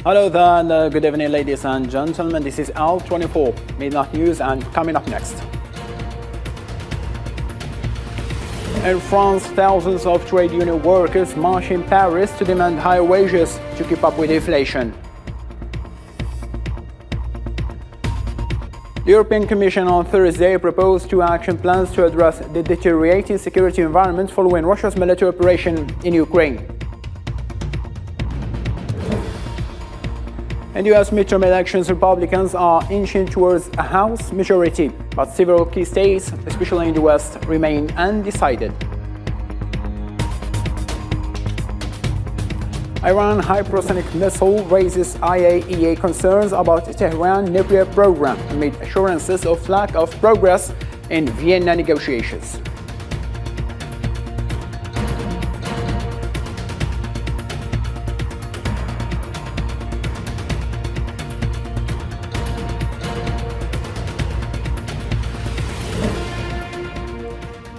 Hello there and good evening, ladies and gentlemen. This is L24 Midnight News, and coming up next. In France, thousands of trade union workers march in Paris to demand higher wages to keep up with inflation. The European Commission on Thursday proposed 2 action plans to address the deteriorating security environment following Russia's military operation in Ukraine. In U.S. midterm elections, Republicans are inching towards a House majority, but several key states, especially in the West, remain undecided. Iran hypersonic missile raises IAEA concerns about Tehran nuclear program amid assurances of lack of progress in Vienna negotiations.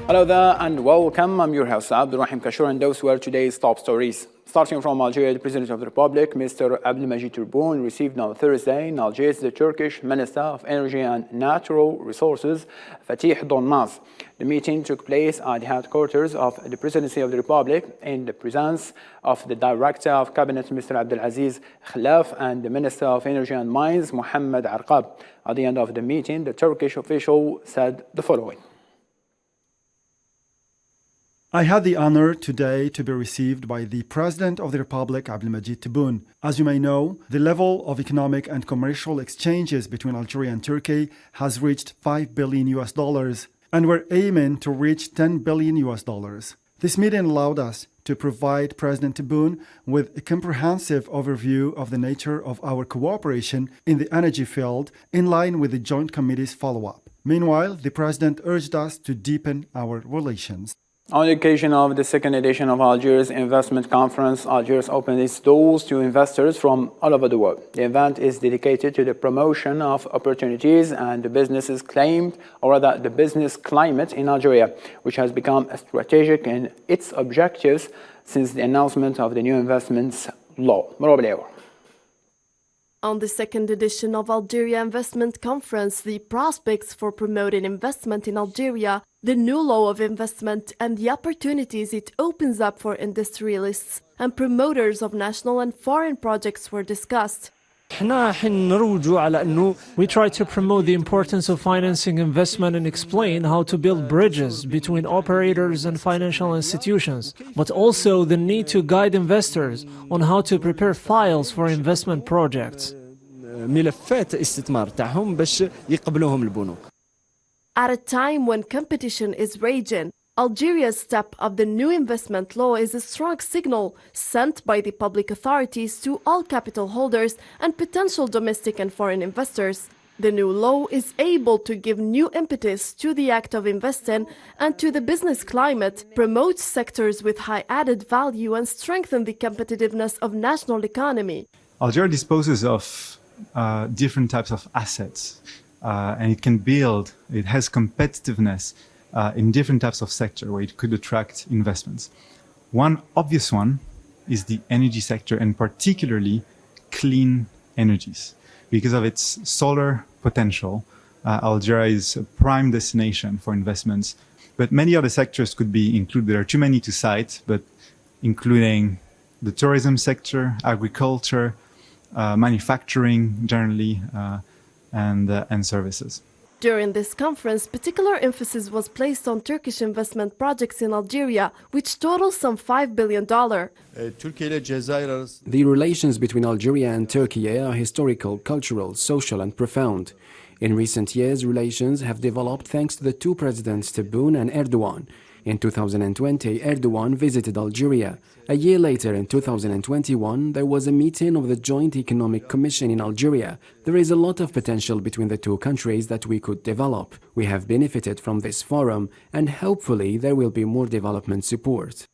Hello there and welcome. I'm your host Abdulrahim Kashur, and those were today's top stories. Starting from Algeria, the President of the Republic, Mr. Abdelmajid Tebboune, received on Thursday in Algiers the Turkish Minister of Energy and Natural Resources, Fatih Donmaz. The meeting took place at the headquarters of the Presidency of the Republic in the presence of the Director of Cabinet, Mr. Abdelaziz Khlaf, and the Minister of Energy and Mines, Mohammed Arqab. At the end of the meeting, the Turkish official said the following. I had the honor today to be received by the President of the Republic, Abdelmajid Tebboune. As you may know, the level of economic and commercial exchanges between Algeria and Turkey has reached $5 billion, and we're aiming to reach $10 billion. This meeting allowed us to provide President Tebboune with a comprehensive overview of the nature of our cooperation in the energy field in line with the Joint Committee's follow-up. Meanwhile, the President urged us to deepen our relations. On the occasion of the second edition of Algiers Investment Conference, Algiers opened its doors to investors from all over the world. The event is dedicated to the promotion of opportunities and the businesses claimed, or rather the business climate in Algeria, which has become strategic in its objectives since the announcement of the new investments law. On the second edition of Algeria Investment Conference, the prospects for promoting investment in Algeria, the new law of investment, and the opportunities it opens up for industrialists and promoters of national and foreign projects were discussed. We try to promote the importance of financing investment and explain how to build bridges between operators and financial institutions, but also the need to guide investors on how to prepare files for investment projects. At a time when competition is raging, Algeria's step of the new investment law is a strong signal sent by the public authorities to all capital holders and potential domestic and foreign investors. The new law is able to give new impetus to the act of investing and to the business climate, promote sectors with high added value, and strengthen the competitiveness of national economy. Algeria disposes of different types of assets, and it has competitiveness in different types of sector where it could attract investments. One obvious one is the energy sector, and particularly clean energies. Because of its solar potential, Algeria is a prime destination for investments. But many other sectors could be included. There are too many to cite, but including the tourism sector, agriculture, manufacturing generally, and services. During this conference, particular emphasis was placed on Turkish investment projects in Algeria, which total some $5 billion. The relations between Algeria and Turkey are historical, cultural, social, and profound. In recent years, relations have developed thanks to the two presidents, Tebboune and Erdogan. In 2020, Erdogan visited Algeria. A year later, in 2021, there was a meeting of the Joint Economic Commission in Algeria. There is a lot of potential between the two countries that we could develop. We have benefited from this forum, and hopefully there will be more development support.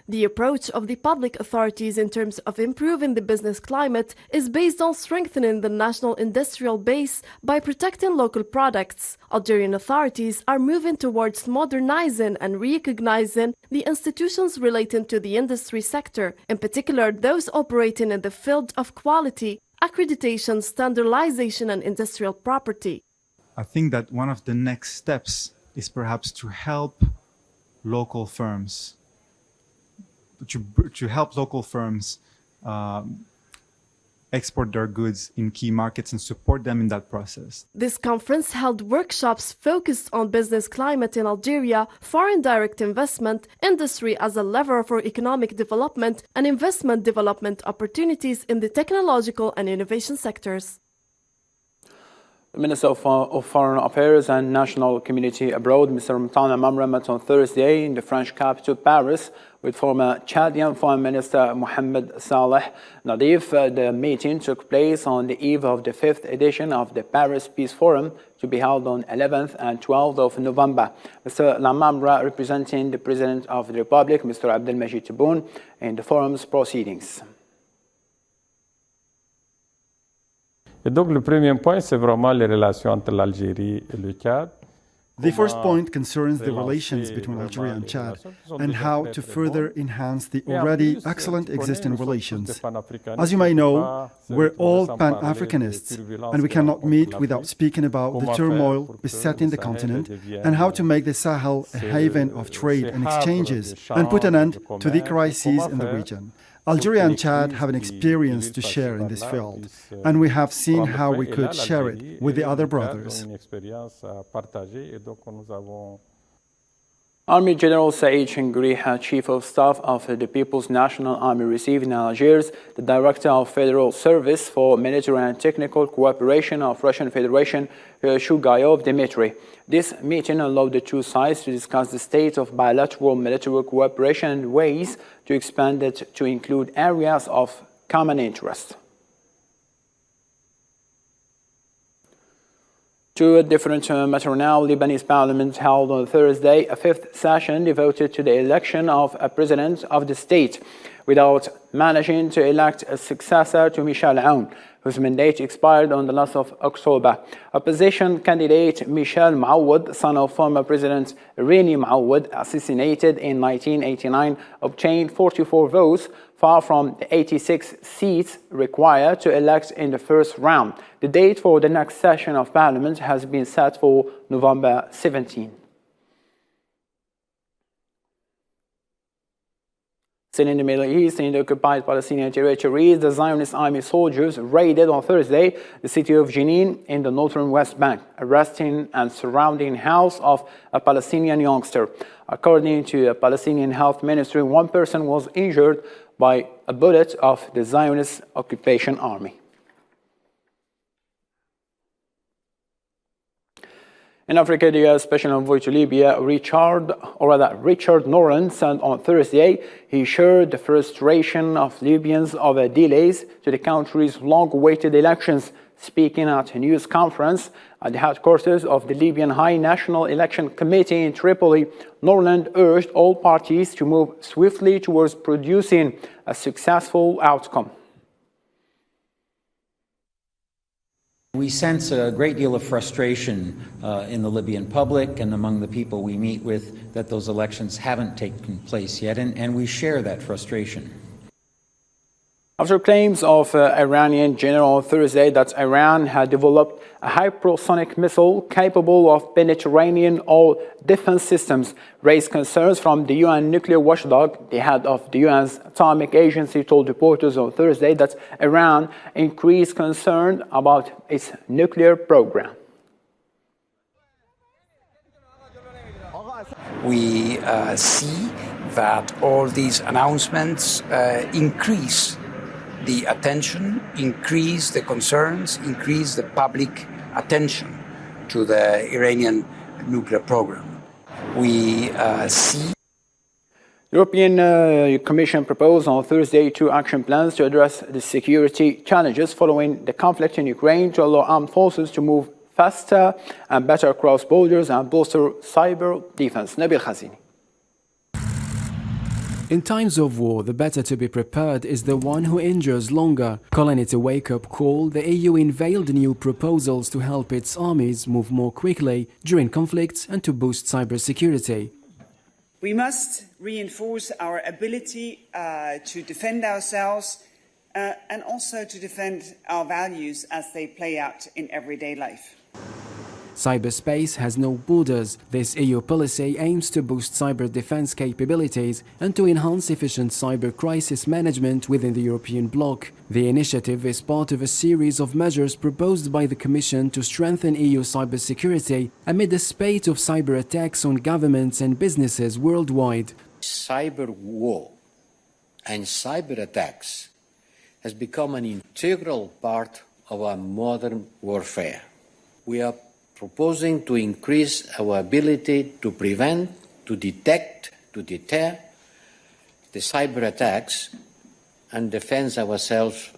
The approach of the public authorities in terms of improving the business climate is based on strengthening the national industrial base by protecting local products. Algerian authorities are moving towards modernizing and recognizing the institutions relating to the industry sector, in particular those operating in the field of quality, accreditation, standardization, and industrial property. I think that one of the next steps is perhaps to help local firms export their goods in key markets and support them in that process. This conference held workshops focused on business climate in Algeria, foreign direct investment, industry as a lever for economic development, and investment development opportunities in the technological and innovation sectors. The Minister of Foreign Affairs and National Community Abroad, Mr. Mtana Mamra, met on Thursday in the French capital, Paris, with former Chadian Foreign Minister Mohamed Saleh Nadif. The meeting took place on the eve of the 5th edition of the Paris Peace Forum, to be held on 11th and 12th of November. Mr. Lamamra, representing the President of the Republic, Mr. Abdelmajid Tebboune, in the forum's proceedings. Et donc le premier point, c'est vraiment les relations entre l'Algérie et le Tchad. The first point concerns the relations between Algeria and Chad and how to further enhance the already excellent existing relations. As you may know, we're all Pan-Africanists, and we cannot meet without speaking about the turmoil besetting the continent and how to make the Sahel a haven of trade and exchanges and put an end to the crises in the region. Algeria and Chad have an experience to share in this field, and we have seen how we could share it with the other brothers. Army General Saeed Chengriha, Chief of Staff of the People's National Army, received in Algiers the Director of Federal Service for Military and Technical Cooperation of Russian Federation, Shugayov Dmitry. This meeting allowed the two sides to discuss the state of bilateral military cooperation and ways to expand it to include areas of common interest. To a different matter now, Lebanese Parliament held on Thursday a fifth session devoted to the election of a president of the state, without managing to elect a successor to Michel Aoun, whose mandate expired on the last of October. Opposition candidate Michel Maouad, son of former President Reni Maouad, assassinated in 1989, obtained 44 votes, far from the 86 seats required to elect in the first round. The date for the next session of Parliament has been set for November 17. Still in the Middle East, in the occupied Palestinian territories, the Zionist army soldiers raided on Thursday the city of Jenin in the northern West Bank, arresting and surrounding the house of a Palestinian youngster. According to the Palestinian Health Ministry, one person was injured by a bullet of the Zionist occupation army. In Africa, the U.S. Special Envoy to Libya, Richard Noren, said on Thursday he shared the frustration of Libyans over delays to the country's long-awaited elections. Speaking at a news conference at the headquarters of the Libyan High National Election Committee in Tripoli, Noren urged all parties to move swiftly towards producing a successful outcome. We sense a great deal of frustration in the Libyan public and among the people we meet with that those elections haven't taken place yet, and we share that frustration. After claims of Iranian general on Thursday that Iran had developed a hypersonic missile capable of penetrating all defense systems, raised concerns from the UN nuclear watchdog. The head of the UN's Atomic Agency told reporters on Thursday that Iran increased concern about its nuclear program. We see that all these announcements increase the attention, increase the concerns, increase the public attention to the Iranian nuclear program. We see The European Commission proposed on Thursday 2 action plans to address the security challenges following the conflict in Ukraine, to allow armed forces to move faster and better across borders and bolster cyber defense. Nabil Khazini. In times of war, the better to be prepared is the one who endures longer. Calling it a wake-up call, the EU unveiled new proposals to help its armies move more quickly during conflicts and to boost cybersecurity. We must reinforce our ability to defend ourselves and also to defend our values as they play out in everyday life. Cyberspace has no borders. This EU policy aims to boost cyber defense capabilities and to enhance efficient cyber crisis management within the European bloc. The initiative is part of a series of measures proposed by the Commission to strengthen EU cybersecurity amid a spate of cyber attacks on governments and businesses worldwide. Cyber war and cyber attacks has become an integral part of our modern warfare. We are proposing to increase our ability to prevent, to detect, to deter the cyber attacks and defend ourselves.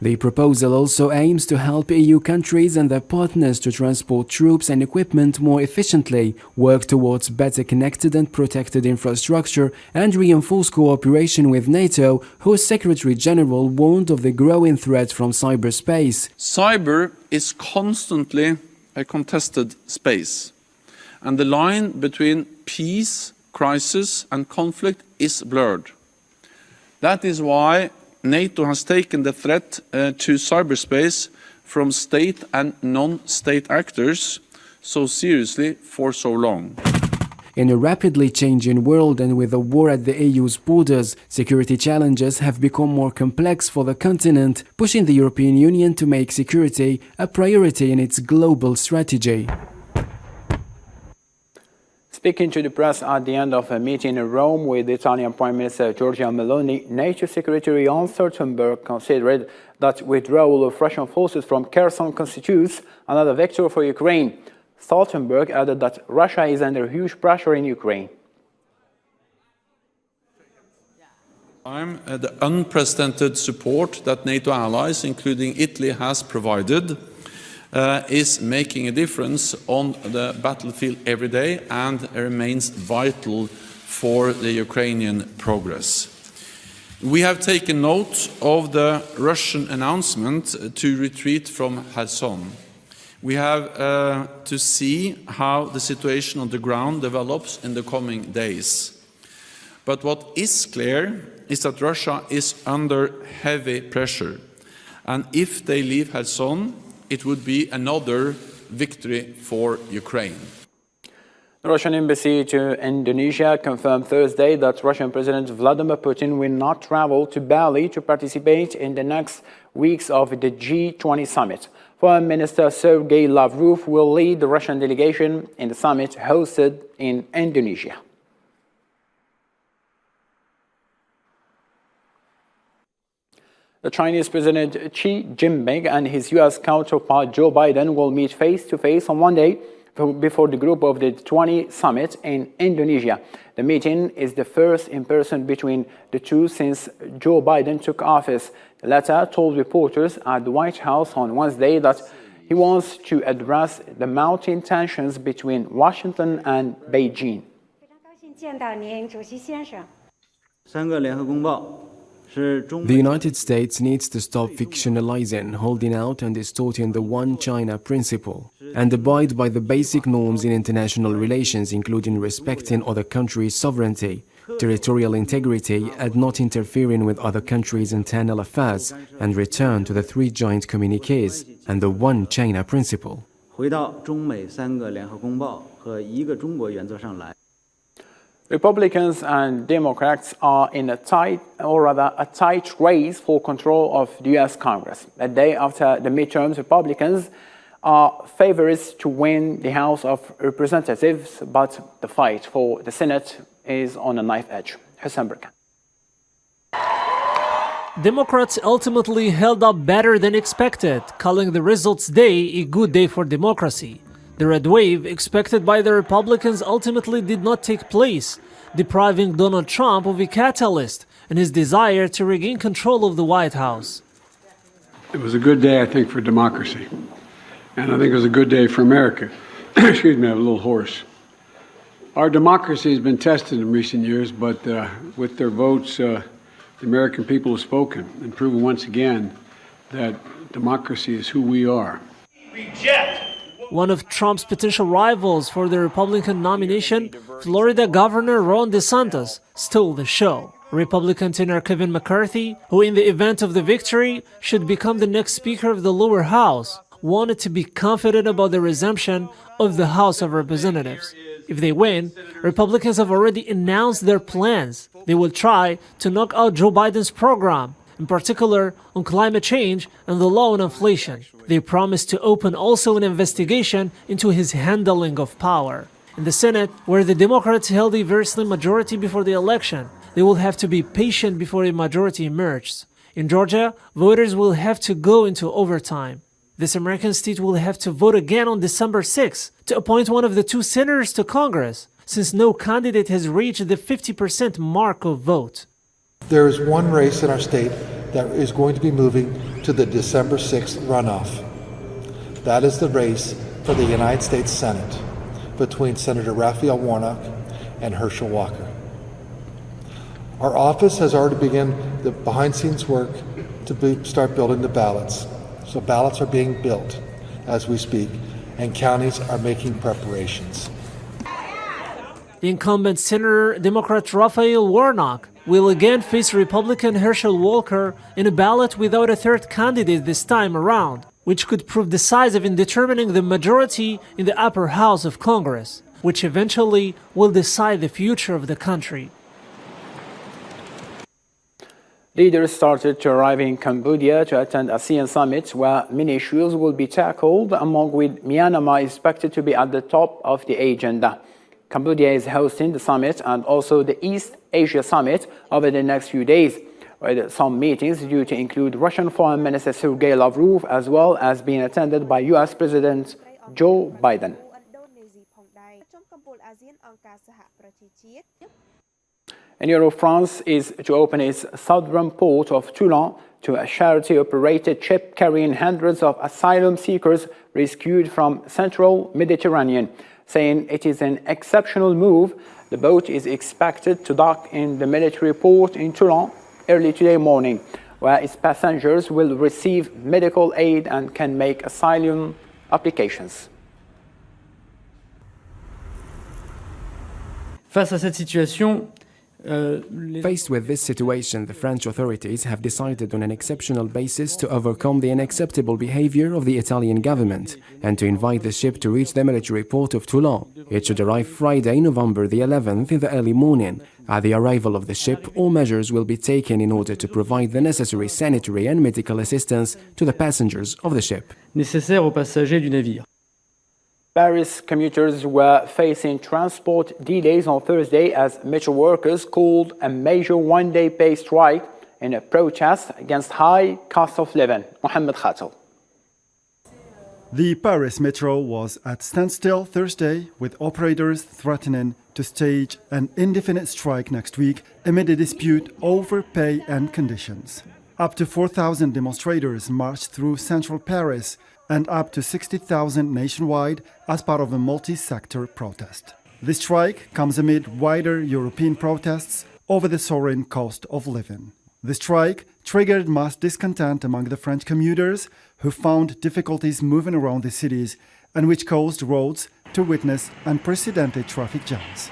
The proposal also aims to help EU countries and their partners to transport troops and equipment more efficiently, work towards better connected and protected infrastructure, and reinforce cooperation with NATO, whose Secretary General warned of the growing threat from cyberspace. Cyber is constantly a contested space, and the line between peace, crisis, and conflict is blurred. That is why NATO has taken the threat to cyberspace from state and non-state actors so seriously for so long. In a rapidly changing world and with a war at the EU's borders, security challenges have become more complex for the continent, pushing the European Union to make security a priority in its global strategy. Speaking to the press at the end of a meeting in Rome with Italian Prime Minister Giorgia Meloni, NATO Secretary Jens Stoltenberg considered that withdrawal of Russian forces from Kherson constitutes another victory for Ukraine. Stoltenberg added that Russia is under huge pressure in Ukraine. The unprecedented support that NATO allies, including Italy, has provided is making a difference on the battlefield every day and remains vital for the Ukrainian progress. We have taken note of the Russian announcement to retreat from Kherson. We have to see how the situation on the ground develops in the coming days. But what is clear is that Russia is under heavy pressure. And if they leave Kherson, it would be another victory for Ukraine. The Russian embassy to Indonesia confirmed Thursday that Russian President Vladimir Putin will not travel to Bali to participate in the next weeks of the G20 summit. Foreign Minister Sergei Lavrov will lead the Russian delegation in the summit hosted in Indonesia. The Chinese President Xi Jinping and his U.S. counterpart Joe Biden will meet face-to-face on Monday before the Group of the 20 summit in Indonesia. The meeting is the first in person between the two since Joe Biden took office. The latter told reporters at the White House on Wednesday that he wants to address the mounting tensions between Washington and Beijing. The United States needs to stop fictionalizing, holding out and distorting the one China principle, and abide by the basic norms in international relations, including respecting other countries' sovereignty, territorial integrity, and not interfering with other countries' internal affairs, and return to the three joint communiques and the one China principle. Republicans and Democrats are in a tight race for control of the U.S. Congress. A day after the midterms, Republicans are favorites to win the House of Representatives, but the fight for the Senate is on a knife edge. Hussein Burkan. Democrats ultimately held up better than expected, calling the results day a good day for democracy. The red wave expected by the Republicans ultimately did not take place, depriving Donald Trump of a catalyst and his desire to regain control of the White House. It was a good day, I think, for democracy. And I think it was a good day for America. Excuse me, I have a little hoarse. Our democracy has been tested in recent years, but with their votes, the American people have spoken and proven once again that democracy is who we are. One of Trump's potential rivals for the Republican nomination, Florida Governor Ron DeSantis, stole the show. Republican tenor Kevin McCarthy, who in the event of the victory should become the next Speaker of the lower house, wanted to be confident about the resumption of the House of Representatives. If they win, Republicans have already announced their plans. They will try to knock out Joe Biden's program, in particular on climate change and the law on inflation. They promise to open also an investigation into his handling of power. In the Senate, where the Democrats held a very slim majority before the election, they will have to be patient before a majority emerges. In Georgia, voters will have to go into overtime. This American state will have to vote again on December 6th to appoint one of the two senators to Congress, since no candidate has reached the 50% mark of vote. There is one race in our state that is going to be moving to the December 6th runoff. That is the race for the United States Senate between Senator Raphael Warnock and Herschel Walker. Our office has already begun the behind-scenes work to start building the ballots. So ballots are being built as we speak, and counties are making preparations. The incumbent Senator Democrat Raphael Warnock will again face Republican Herschel Walker in a ballot without a third candidate this time around, which could prove decisive in determining the majority in the upper house of Congress, which eventually will decide the future of the country. Leaders started to arrive in Cambodia to attend ASEAN summit where many issues will be tackled, among which Myanmar is expected to be at the top of the agenda. Cambodia is hosting the summit and also the East Asia summit over the next few days, with some meetings due to include Russian Foreign Minister Sergei Lavrov as well as being attended by US President Joe Biden. In Europe, France is to open its southern port of Toulon to a charity-operated ship carrying hundreds of asylum seekers rescued from central Mediterranean, saying it is an exceptional move. The boat is expected to dock in the military port in Toulon early today morning, where its passengers will receive medical aid and can make asylum applications. Face à cette situation, Faced with this situation, the French authorities have decided on an exceptional basis to overcome the unacceptable behavior of the Italian government and to invite the ship to reach the military port of Toulon. It should arrive Friday, November the 11th in the early morning. At the arrival of the ship, all measures will be taken in order to provide the necessary sanitary and medical assistance to the passengers of the ship. Nécessaire aux passagers du navire. Paris commuters were facing transport delays on Thursday as metro workers called a major one-day pay strike in a protest against high cost of living. Mohamed Khatel. The Paris metro was at standstill Thursday, with operators threatening to stage an indefinite strike next week amid a dispute over pay and conditions. Up to 4,000 demonstrators marched through central Paris and up to 60,000 nationwide as part of a multi-sector protest. The strike comes amid wider European protests over the soaring cost of living. The strike triggered mass discontent among the French commuters who found difficulties moving around the cities and which caused roads to witness unprecedented traffic jams.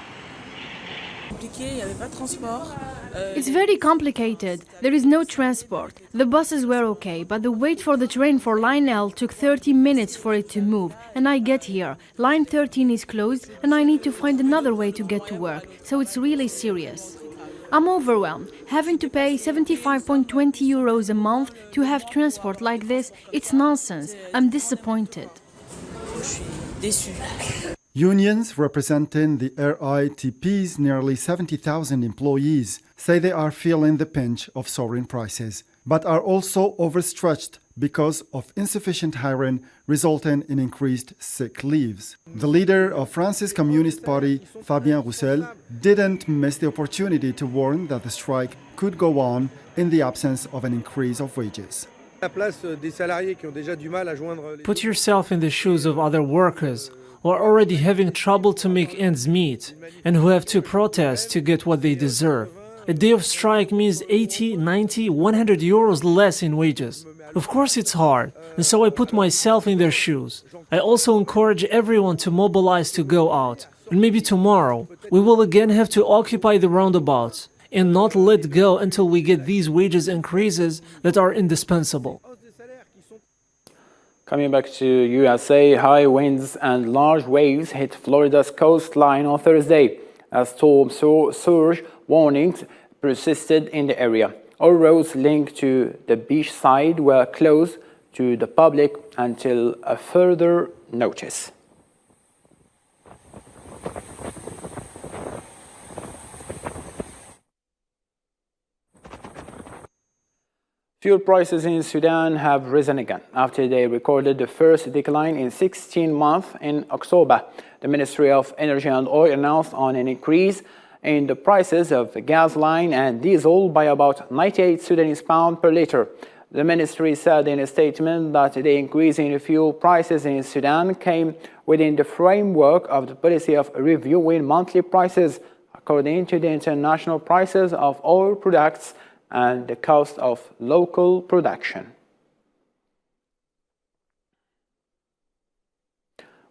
It's very complicated. There is no transport. The buses were okay, but the wait for the train for Line L took 30 minutes for it to move. And I get here. Line 13 is closed and I need to find another way to get to work. So it's really serious. I'm overwhelmed. Having to pay 75.20 euros a month to have transport like this, it's nonsense. I'm disappointed. Unions representing the RATP's nearly 70,000 employees say they are feeling the pinch of soaring prices, but are also overstretched because of insufficient hiring resulting in increased sick leaves. The leader of France's Communist Party, Fabien Roussel, didn't miss the opportunity to warn that the strike could go on in the absence of an increase of wages. Put yourself in the shoes of other workers who are already having trouble to make ends meet and who have to protest to get what they deserve. A day of strike means 80, 90, 100 euros less in wages. Of course it's hard, and so I put myself in their shoes. I also encourage everyone to mobilize to go out. And maybe tomorrow, we will again have to occupy the roundabouts and not let go until we get these wages increases that are indispensable. Coming back to USA, high winds and large waves hit Florida's coastline on Thursday as storm surge warnings persisted in the area. All roads linked to the beach side were closed to the public until a further notice. Fuel prices in Sudan have risen again after they recorded the first decline in 16 months in October. The Ministry of Energy and Oil announced on an increase in the prices of gasoline and diesel by about 98 Sudanese pounds per liter. The ministry said in a statement that the increase in fuel prices in Sudan came within the framework of the policy of reviewing monthly prices according to the international prices of oil products and the cost of local production.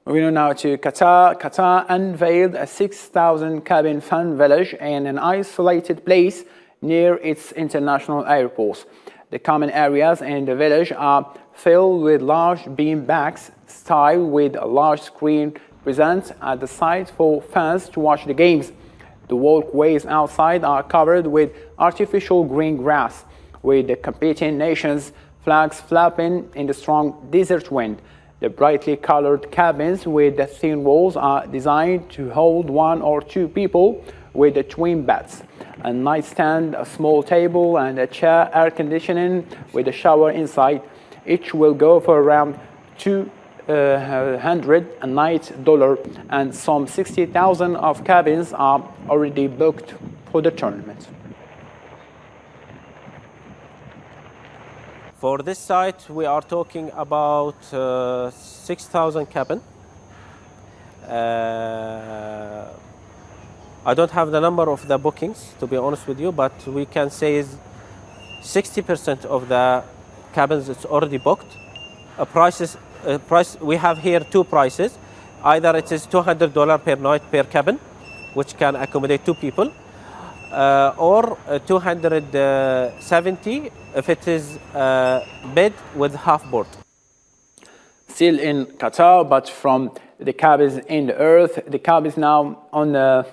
Moving on now to Qatar. Qatar unveiled a 6,000 cabin fan village in an isolated place near its international airports. The common areas in the village are filled with large bean bags styled with a large screen present at the site for fans to watch the games. The walkways outside are covered with artificial green grass, with the competing nations' flags flapping in the strong desert wind. The brightly colored cabins with the thin walls are designed to hold 1 or 2 people with the twin beds, a nightstand, a small table, and a chair, air conditioning with a shower inside. Each will go for around $200 a night, and some 60,000 of cabins are already booked for the tournament. For this site, we are talking about 6,000 cabin. I don't have the number of the bookings, to be honest with you, but we can say 60% of the cabins it's already booked. We have here 2 prices. Either it is $200 per night per cabin, which can accommodate 2 people, or 270 if it is bed with half board. Still in Qatar, but from the cabins in the earth, the cabins now on the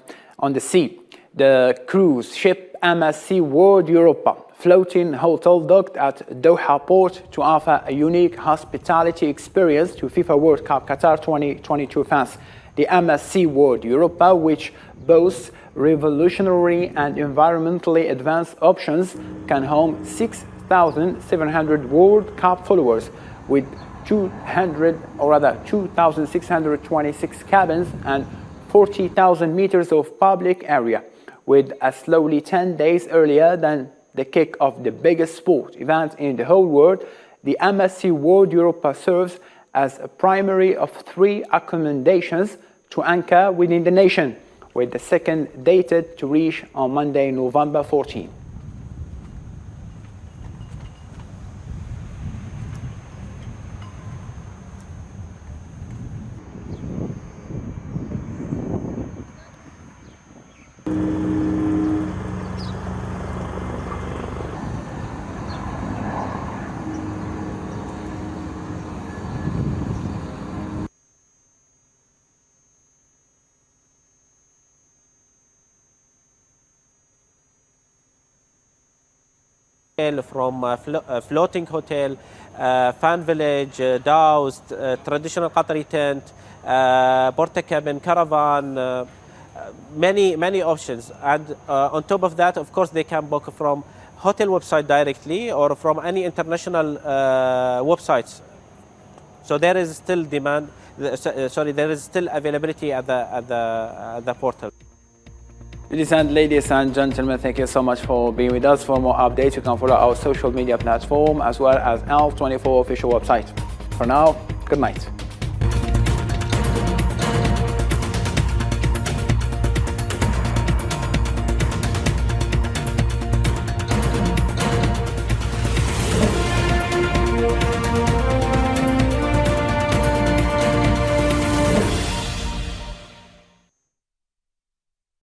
sea. The cruise ship MSC World Europa, floating hotel docked at Doha port to offer a unique hospitality experience to FIFA World Cup Qatar 2022 fans. The MSC World Europa, which boasts revolutionary and environmentally advanced options, can home 6,700 World Cup followers with 2,626 cabins and 40,000 meters of public area, with as slowly 10 days earlier than the kick of the biggest sport event in the whole world. The MSC World Europa serves as a primary of 3 accommodations to anchor within the nation, with the second dated to reach on Monday, November 14. From a floating hotel, fan village, dhows, traditional Qatari tent, porta cabin, caravan, many options. And on top of that, of course, they can book from hotel website directly or from any international websites. So there is still demand. There is still availability at the portal. Ladies and gentlemen, thank you so much for being with us. For more updates, you can follow our social media platform as well as ELF24 official website. For now, good night.